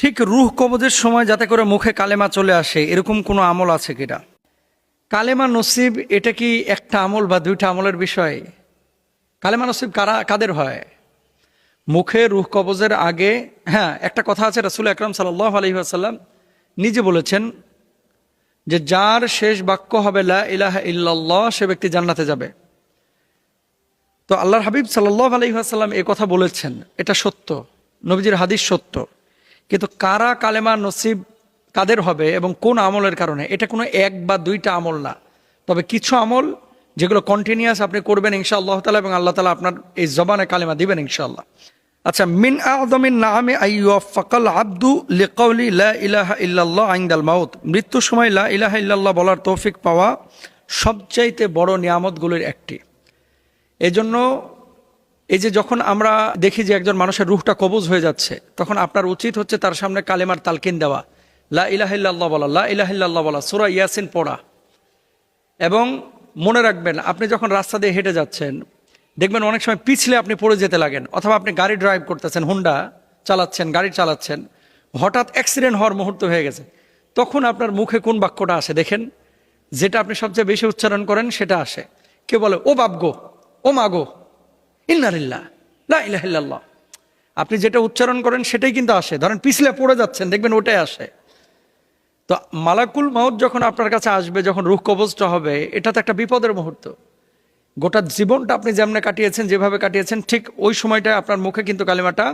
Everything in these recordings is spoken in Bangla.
ঠিক রুহ কবজের সময় যাতে করে মুখে কালেমা চলে আসে এরকম কোনো আমল আছে কিনা? কালেমা নসিব এটা কি একটা আমল বা দুইটা আমলের বিষয়? কালেমা নসিব কাদের হয়? মুখে রুহ কবজের আগে, হ্যাঁ, একটা কথা আছে, রাসূল আকরাম সাল্লাল্লাহু আলাইহি ওয়াসাল্লাম নিজে বলেছেন যে যার শেষ বাক্য হবে লা ইলাহা ইল্লাল্লাহ সে ব্যক্তি জান্নাতে যাবে। তো আল্লাহর হাবিব সাল্লাল্লাহু আলাইহি ওয়াসাল্লাম এই কথা বলেছেন, এটা সত্য, নবীজির হাদিস সত্য। কিন্তু কারা কালেমা নসিব কাদের হবে এবং কোন আমলের কারণে, এটা কোনো এক বা দুইটা আমল না, তবে কিছু আমল যেগুলো কন্টিনিউয়াস আপনি করবেন ইনশাআল্লাহ তাআলা, এবং আল্লাহ তাআলা আপনার এই জবানে কালেমা দিবেন ইনশাআল্লাহ। আচ্ছা, মিন আযমিন নাআমি আইয়ুফাকাল আবদু লিকাউলি লা ইলাহা ইল্লাল্লাহ ইনদাল মাউত, মৃত্যুর সময় লা ইলাহা ইল্লাল্লাহ বলার তৌফিক পাওয়া সবচাইতে বড় নিয়ামতগুলোর একটি। এজন্য এই যে যখন আমরা দেখি যে একজন মানুষের রুহটা কবজ হয়ে যাচ্ছে, তখন আপনার উচিত হচ্ছে তার সামনে কালেমার তালকিন দেওয়া, লা ইলাহা ইল্লাল্লাহ বলা, লা ইলাহা ইল্লাল্লাহ বলা, সূরা ইয়াসিন পড়া। এবং মনে রাখবেন, আপনি যখন রাস্তা দিয়ে হেঁটে যাচ্ছেন দেখবেন অনেক সময় পিছলে আপনি পড়ে যেতে লাগেন, অথবা আপনি গাড়ি ড্রাইভ করতেছেন, হুন্ডা চালাচ্ছেন, গাড়ি চালাচ্ছেন, হঠাৎ অ্যাক্সিডেন্ট হওয়ার মুহূর্ত হয়ে গেছে, তখন আপনার মুখে কোন বাক্যটা আসে দেখেন? যেটা আপনি সবচেয়ে বেশি উচ্চারণ করেন সেটা আসে। কেউ বলে ও বাপ গো, ও মা গো, ইন্না লিল্লাহ, লা ইলাহা ইল্লাল্লাহ। আপনি যেটা উচ্চারণ করেন সেটাই কিন্তু আসে। ধরেন পিছলে পড়ে যাচ্ছেন, দেখবেন ওটাই আসে। তো মালাকুল মাউত যখন আপনার কাছে আসবে, যখন রূহ কবজটা হবে, এটা তো একটা বিপদের মুহূর্ত। গোটা জীবনটা আপনি যেমনে কাটিয়েছেন, যেভাবে কাটিয়েছেন, ঠিক ওই সময়টায় আপনার মুখে কিন্তু কালিমাটা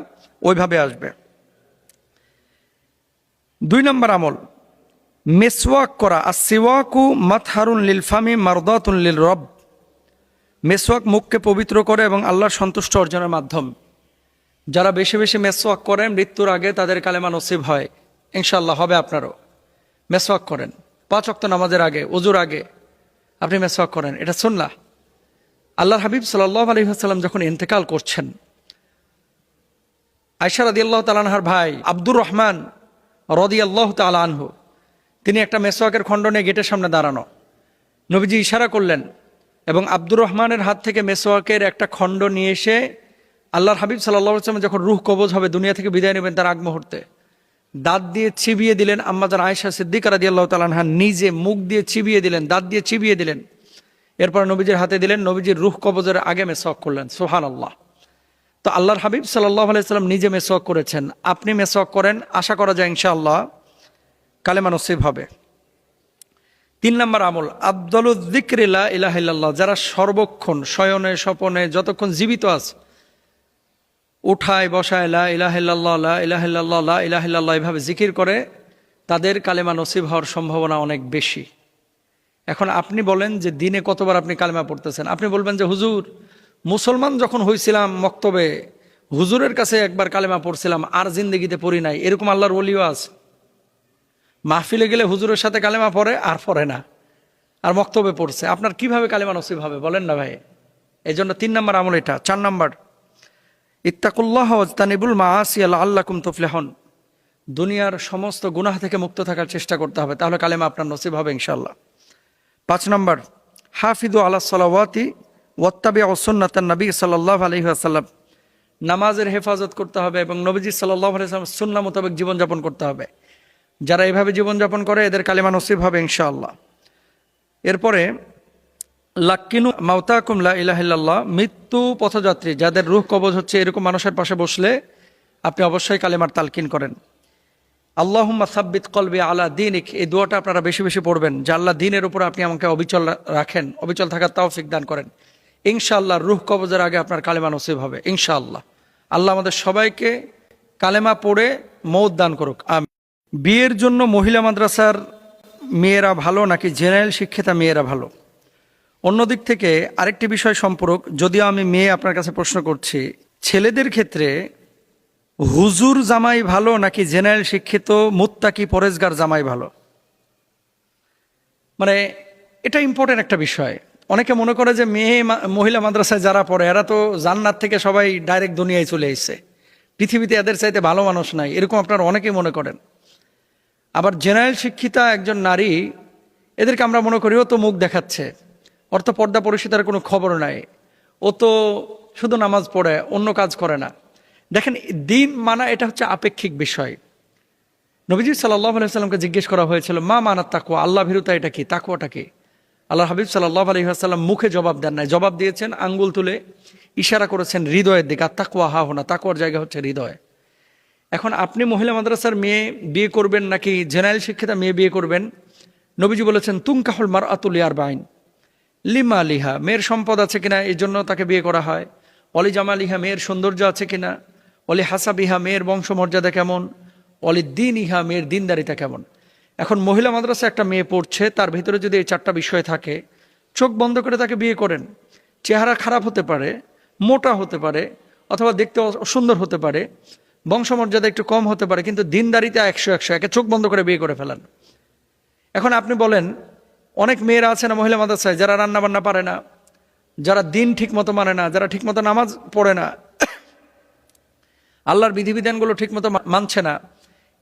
ওইভাবে আসবে। 2 নম্বর আমল, মেসওয়াক করা। আসসিওয়াকু মাতহারুন লিল ফামি মারদাতুন লিল রব। মেসওয়াক মুখকে পবিত্র করে এবং আল্লাহর সন্তুষ্ট অর্জনের মাধ্যম। যারা বেশি বেশি মেসওয়াক করেন মৃত্যুর আগে তাদের কালেমা নসিব হয়, ইনশাআল্লাহ হবে আপনারও। মেসওয়াক করেন 5 ওয়াক্ত নামাজের আগে, ওযুর আগে আপনি মেসওয়াক করেন, এটা সুন্নাহ। আল্লাহর হাবিব সাল্লাল্লাহু আলাইহি ওয়াসাল্লাম যখন ইন্তেকাল করছেন, আয়েশা রাদিয়াল্লাহু তাআলা আনহার ভাই আব্দুর রহমান রাদিয়াল্লাহু তাআলা আনহু, তিনি একটা মেসওয়াকের খণ্ড নিয়ে গেটের সামনে দাঁড়ানো। নবীজি ইশারা করলেন এবং আব্দুর রহমানের হাত থেকে মেসওয়াকের একটা খণ্ড নিয়ে এসে আল্লাহর হাবিব সাল্লাল্লাহু আলাইহি ওয়াসাল্লাম যখন রূহ কবজ হবে, দুনিয়া থেকে বিদায় নেবেন, তার আগ মুহূর্তে দাঁত দিয়ে চিবিয়ে দিলেন। আম্মাজান আয়েশা সিদ্দিকা রাদিয়াল্লাহু তাআলা আনহা নিজে মুখ দিয়ে চিবিয়ে দিলেন, দাঁত দিয়ে চিবিয়ে দিলেন। এরপর নবীজির হাতে দিলেন, নবীজির রূহ কবজের আগে মেসওয়াক করলেন। সুবহানাল্লাহ। তো আল্লাহর হাবিব সাল্লাল্লাহু আলাইহি ওয়াসাল্লাম নিজে মেসওয়াক করেছেন, আপনি মেসওয়াক করেন, আশা করা যায় ইনশাআল্লাহ কালেমা নসিব হবে। 3 নম্বর আমল, আফদালুয যিকরি লা ইলাহা ইল্লাল্লাহ। যারা সর্বক্ষণ শয়নে স্বপনে যতক্ষণ জীবিত আছে, উঠায় বসায় লা ইলাহা ইল্লাল্লাহ, লা ইলাহা ইল্লাল্লাহ, লা ইলাহা ইল্লাল্লাহ এভাবে জিকির করে, তাদের কালেমা নসিব হওয়ার সম্ভাবনা অনেক বেশি। এখন আপনি বলেন যে দিনে কতবার আপনি কালেমা পড়তেছেন? আপনি বলবেন যে হুজুর, মুসলমান যখন হয়েছিলাম মক্তবে হুজুরের কাছে একবার কালেমা পড়ছিলাম, আর জিন্দেগিতে পড়ি নাই। এরকম আল্লাহর ওলিও আছে, মাহফিলে গেলে হুজুরের সাথে কালেমা পড়ে আর পড়ে না, আর মক্তবে পড়ছে। আপনার কিভাবে কালেমা নসিব হবে বলেন না ভাই? এই জন্য 3 নম্বর আমল এটা। 4 নম্বর, ইত্তাকুল্লাহ ওয়াজতানিবুল মাআসি লাআল্লাকুম তুফলিহুন। দুনিয়ার সমস্ত গুনাহ থেকে মুক্ত থাকার চেষ্টা করতে হবে, তাহলে কালেমা আপনার নসিব হবে ইনশাআল্লাহ। 5 নম্বর, হাফিজু আলাস সালাওয়াতি ওয়াত্তাবিউ সুন্নাতান নবী সাল্লাল্লাহু আলাইহি ওয়াসাল্লাম। নামাজের হেফাজত করতে হবে এবং নবীজি সাল্লাল্লাহু আলাইহি ওয়াসাল্লাম সুন্নাহ মোতাবেক জীবনযাপন করতে হবে। যারা এইভাবে জীবনযাপন করে এদের কালেমা নসিব হবে ইনশাআল্লাহ। এরপরে লাক্কিনু মাউতাকুম লা ইলাহা ইল্লাল্লাহ। মৃত্যু পথযাত্রী যাদের রূহ কবজ হচ্ছে, এরকম মানুষের পাশে বসলে আপনি অবশ্যই কালেমার তালকিন করেন। আল্লাহুম্মা সাব্বিত কলবি আলা দীনিক। এই দোয়াটা আপনারা বেশি বেশি পড়বেন যে আল্লাহ দ্বীনের উপর আপনি আমাকে অবিচল রাখেন, অবিচল থাকার তৌফিক দান করেন। ইনশাআল্লাহ রূহ কবজের আগে আপনার কালেমা নসিব হবে ইনশাআল্লাহ। আল্লাহ আমাদের সবাইকে কালেমা পড়ে মওত দান করুক, আমিন। বিয়ের জন্য মহিলা মাদ্রাসার মেয়েরা ভালো নাকি জেনারেল শিক্ষিতা মেয়েরা ভালো? অন্যদিক থেকে আরেকটি বিষয় সম্পর্ক, যদিও আমি মেয়ে আপনার কাছে প্রশ্ন করছি, ছেলেদের ক্ষেত্রে হুজুর জামাই ভালো নাকি জেনারেল শিক্ষিত মুত্তাকি পরেজগার জামাই ভালো? মানে এটা ইম্পর্টেন্ট একটা বিষয়। অনেকে মনে করে যে মহিলা মাদ্রাসায় যারা পড়ে এরা তো জান্নাত থেকে সবাই ডাইরেক্ট দুনিয়ায় চলে এসেছে, পৃথিবীতে এদের চাইতে ভালো মানুষ নাই, এরকম আপনারা অনেকেই মনে করেন। আবার জেনারেল শিক্ষিতা একজন নারী, এদেরকে আমরা মনে করি ও তো মুখ দেখাচ্ছে, ওর তো পর্দা পরিষদের কোনো খবর নাই, ও তো শুধু নামাজ পড়ে, অন্য কাজ করে না। দেখেন, দিন মানা এটা হচ্ছে আপেক্ষিক বিষয়। নবীজি সাল্লাল্লাহু আলাইহি ওয়াসাল্লামকে জিজ্ঞেস করা হয়েছিল, মা মানাত তাকওয়া, আল্লাহ ভীরুতা এটা কি, তাকওয়াটা কি? আল্লাহ হাবিব সাল্লাল্লাহু আলাইহি ওয়াসাল্লাম মুখে জবাব দেন নাই, জবাব দিয়েছেন আঙ্গুল তুলে ইশারা করেছেন হৃদয়ের দিকে। আর তাকওয়া হা হোনা, তাকওয়ার জায়গা হচ্ছে হৃদয়। এখন আপনি মহিলা মাদ্রাসার মেয়ে বিয়ে করবেন নাকি জেনারেল শিক্ষিতা মেয়ে বিয়ে করবেন? নবীজি বলেছেন তুনকাহুল মারআতু লিআরবাইন, লিমা লিহা, মেয়ের সম্পদ আছে কিনা এই জন্য তাকে বিয়ে করা হয়, অলি জামালিহা, মেয়ের সৌন্দর্য আছে কিনা, অলি হাসাবিহা, মেয়ের বংশমর্যাদা কেমন, অলি দিন ইহা, মেয়ের দিনদারিতা কেমন। এখন মহিলা মাদ্রাসা একটা মেয়ে পড়ছে, তার ভিতরে যদি এই চারটা বিষয় থাকে, চোখ বন্ধ করে তাকে বিয়ে করেন। চেহারা খারাপ হতে পারে, মোটা হতে পারে, অথবা দেখতে অসুন্দর হতে পারে, বংশমর্যাদা একটু কম হতে পারে, কিন্তু দিনদারিতা 100 একে চোখ বন্ধ করে বিয়ে করে ফেলেন। এখন আপনি বলেন, অনেক মেয়েরা আছে না মহিলা মাদ্রাসায়, যারা রান্না বান্না পারে না, যারা দিন ঠিক মতো মানে না, যারা ঠিক মতো নামাজ পড়ে না, আল্লাহর বিধিবিধানগুলো ঠিক মতো মানছে না,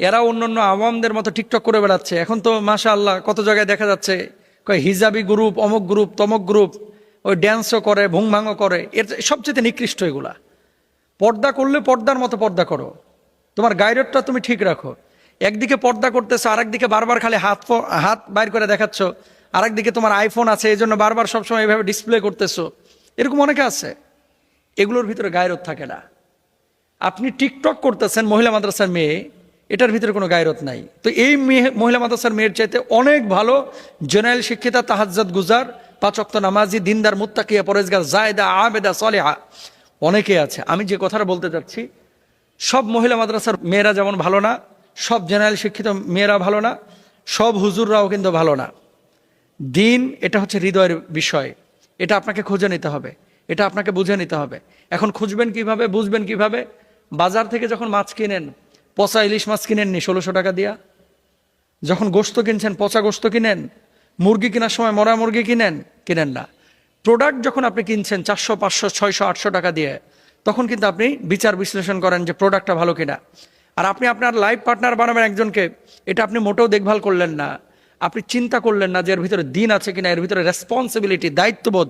এরা অন্যান্য আওয়ামদের মতো টিকটক করে বেড়াচ্ছে। এখন তো মাশাআল্লাহ কত জায়গায় দেখা যাচ্ছে হিজাবি গ্রুপ, অমুক গ্রুপ, তমক গ্রুপ, ওই ড্যান্সও করে, ভুংভাঙও করে। এর সবচেয়ে নিকৃষ্ট এগুলা। পর্দা করলে পর্দার মতো পর্দা করো, তোমার গায়রতটা তুমি ঠিক রাখো। একদিকে পর্দা করতেছো, আরেকদিকে বারবার খালি হাত বাইর করে দেখাচ্ছ, আরেকদিকে তোমার আইফোন আছে এই জন্য বারবার সবসময় এইভাবে ডিসপ্লে করতেছো। এরকম অনেকে আছে, এগুলোর ভিতরে গায়রত থাকে না। আপনি টিকটক করতেছেন মহিলা মাদ্রাসার মেয়ে, এটার ভিতরে কোনো গায়রত নাই। তো এই মহিলা মাদ্রাসার মেয়ের চাইতে অনেক ভালো জেনারেল শিক্ষিতা, তাহাজ্জুদ গুজার, 5 ওয়াক্ত নামাজি, দিনদার, মুত্তাকিয়া, পরেজগার, জায়েদা, আবেদা, সালেহা অনেকে আছে। আমি যে কথাটা বলতে চাচ্ছি, সব মহিলা মাদ্রাসার মেয়েরা যেমন ভালো না, সব জেনারেল শিক্ষিত মেয়েরা ভালো না, সব হুজুররাও কিন্তু ভালো না। দিন এটা হচ্ছে হৃদয়ের বিষয়, এটা আপনাকে খুঁজে নিতে হবে, এটা আপনাকে বুঝে নিতে হবে। এখন খুঁজবেন কিভাবে, বুঝবেন কিভাবে? বাজার থেকে যখন মাছ কিনেন, পচা ইলিশ মাছ কিনেননি 1600 টাকা দিয়া? যখন গোশত কিনছেন, পচা গোশত কিনেন? মুরগি কেনার সময় মরা মুরগি কিনেন না। প্রোডাক্ট যখন আপনি কিনছেন 400, 500, 600, 800 টাকা দিয়ে, তখন কিন্তু আপনি বিচার বিশ্লেষণ করেন যে প্রোডাক্টটা ভালো কিনা। আর আপনি আপনার লাইফ পার্টনার বানাবেন একজনকে, এটা আপনি মোটেও দেখভাল করলেন না, আপনি চিন্তা করলেন না যে এর ভিতরে দিন আছে কিনা, এর ভিতরে রেসপন্সিবিলিটি, দায়িত্ববোধ,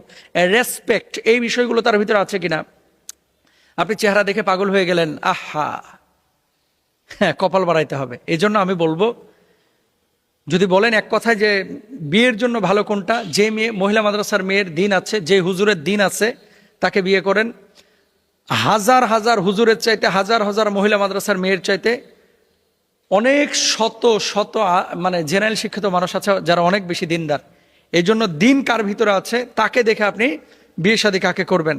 রেসপেক্ট, এই বিষয়গুলো তার ভিতরে আছে কিনা। আপনি চেহারা দেখে পাগল হয়ে গেলেন, আহা, হ্যাঁ, কপাল বাড়াইতে হবে। এই জন্য আমি বলবো, যদি বলেন এক কথায় যে বিয়ের জন্য ভালো কোনটা, যে মহিলা মাদ্রাসার মেয়ের দিন আছে, যে হুজুরের দিন আছে, তাকে বিয়ে করেন। হাজার হাজার হুজুরের চাইতে, হাজার হাজার মহিলা মাদ্রাসার মেয়ের চাইতে অনেক শত শত মানে জেনারেল শিক্ষিত মানুষ আছে যারা অনেক বেশি দিনদার। এই জন্য দিন কার ভিতরে আছে তাকে দেখে আপনি বিয়ে শাদী কাকে করবেন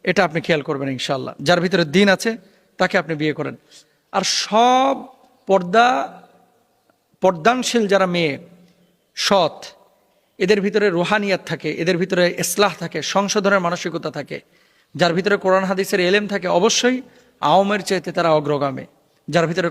এটা আপনি খেয়াল করবেন ইনশাআল্লাহ। যার ভিতরে দিন আছে তাকে আপনি বিয়ে করেন। আর সব পর্দানশীল যারা মেয়ে, সৎ, এদের ভিতরে রুহানিয়াত থাকে, এদের ভিতরে ইসলাহ থাকে, সংশোধনের মানসিকতা থাকে, যার ভিতরে কোরআন হাদিসের এলেম থাকে, অবশ্যই আওয়ামের চাইতে তারা অগ্রগামী। যার ভিতরে